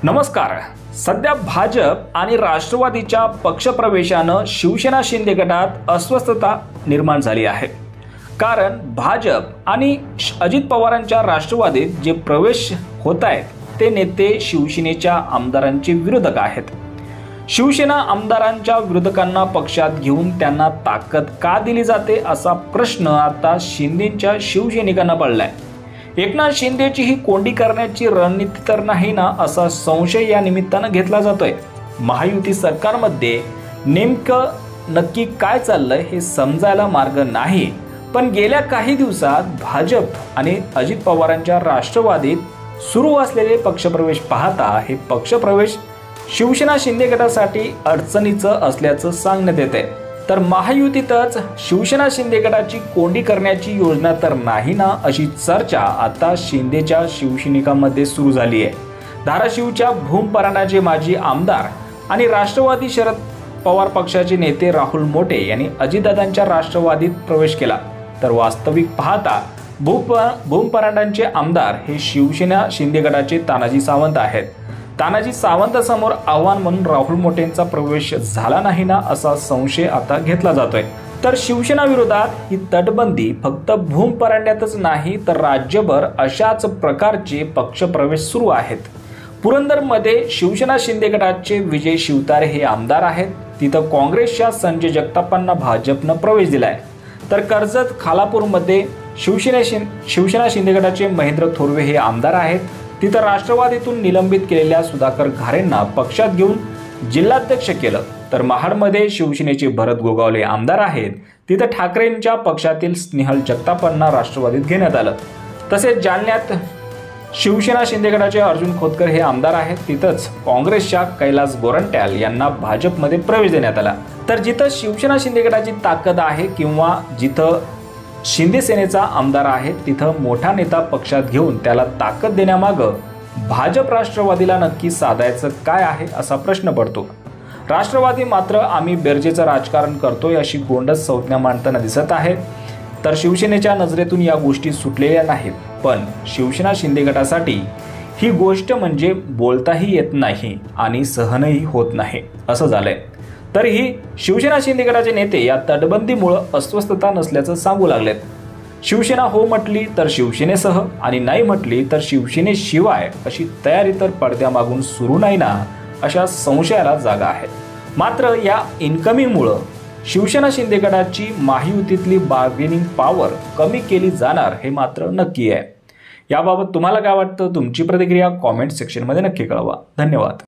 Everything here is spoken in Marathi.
नमस्कार। सध्या भाजप आणि राष्ट्रवादीच्या पक्षप्रवेशानं शिवसेना शिंदे गटात अस्वस्थता निर्माण झाली आहे। कारण भाजप आणि अजित पवारांच्या राष्ट्रवादीत जे प्रवेश होत आहेत ते नेते शिवसेनेच्या आमदारांचे विरोधक आहेत। शिवसेना आमदारांच्या विरोधकांना पक्षात घेऊन त्यांना ताकद का दिली जाते असा प्रश्न आता शिंदेच्या शिवसैनिकांना पडलाय। एकनाथ शिंदेची ही कोंडी करण्याची रणनीती तर नाही ना असा संशय या निमित्तानं घेतला जातोय। महायुती सरकारमध्ये नेमकं नक्की काय चाललंय हे समजायला मार्ग नाही, पण गेल्या काही दिवसात भाजप आणि अजित पवारांच्या राष्ट्रवादीत सुरू असलेले पक्षप्रवेश पाहता हे पक्षप्रवेश शिवसेना शिंदे गटासाठी अडचणीचं असल्याचं सांगण्यात येते। तर महायुतीतच शिवसेना शिंदे गटाची कोंडी करण्याची योजना तर नाही ना अशी चर्चा आता शिंदेच्या शिवसैनिकांमध्ये सुरू झाली आहे। धाराशिवच्या भूम परांडाचे माजी आमदार आणि राष्ट्रवादी शरद पवार पक्षाचे नेते राहुल मोटे यांनी अजितदादांच्या राष्ट्रवादीत प्रवेश केला। तर वास्तविक पाहता भूम परांडाचे आमदार हे शिवसेना शिंदे गटाचे तानाजी सावंत आहेत। तानाजी सावंत समोर आव्हान म्हणून राहुल मोटेंचा प्रवेश झाला नाही ना असा संशय आता घेतला जातोय। तर शिवसेना विरोधात ही तटबंदी फक्त भूम परांड्यातच नाही तर राज्यभर अशाच प्रकारचे पक्षप्रवेश सुरू आहेत। पुरंदरमध्ये शिवसेना शिंदे गटाचे विजय शिवतारे हे आमदार आहेत। तिथं काँग्रेसच्या संजय जगतापांना भाजपनं प्रवेश दिलाय। तर कर्जत खालापूरमध्ये शिवसेना शिंदे गटाचे महेंद्र थोरवे हे आमदार आहेत। तिथं राष्ट्रवादीतून निलंबित केलेल्या सुधाकर घारेंना पक्षात घेऊन जिल्हाध्यक्ष केलं। तर महाडमध्ये शिवसेनेचे भरत गोगावले आमदार आहेत। तिथं ठाकरेंच्या पक्षातील स्नेहल जगतापांना राष्ट्रवादीत घेण्यात आलं। तसेच जालन्यात शिवसेना शिंदे गटाचे अर्जुन खोतकर हे आमदार आहेत। तिथंच काँग्रेसच्या कैलास गोरंट्याल यांना भाजपमध्ये प्रवेश देण्यात आला। तर जिथं शिवसेना शिंदे गटाची ताकद आहे किंवा जिथं शिंदे सेनेचा आमदार आहे तिथं मोठा नेता पक्षात घेऊन त्याला ताकद देण्यामागं भाजप राष्ट्रवादीला नक्की साधायचं काय आहे असा प्रश्न पडतो। राष्ट्रवादी मात्र आम्ही बेरजेचं राजकारण करतोय अशी गोंडस संज्ञा मांडताना दिसत आहे। तर शिवसेनेच्या नजरेतून या गोष्टी सुटलेल्या नाहीत, पण शिवसेना शिंदे गटासाठी ही गोष्ट म्हणजे बोलताही येत नाही आणि सहनही होत नाही असं झालंय। तरीही शिवसेना शिंदे गटाचे नेते या तटबंदीमुळे अस्वस्थता नसल्याचं सांगू लागलेत। शिवसेना हो म्हटली तर शिवसेनेसह आणि नाही म्हटली तर शिवसेनेशिवाय अशी तयारी तर पडद्यामागून सुरू नाही ना अशा संशयाला जागा आहे। मात्र या इनकमिंगमुळे शिवसेना शिंदे गटाची महायुतीतली बार्गेनिंग पॉवर कमी केली जाणार हे मात्र नक्की आहे। याबाबत तुम्हाला काय वाटतं? तुमची प्रतिक्रिया कॉमेंट सेक्शनमध्ये नक्की कळवा। धन्यवाद।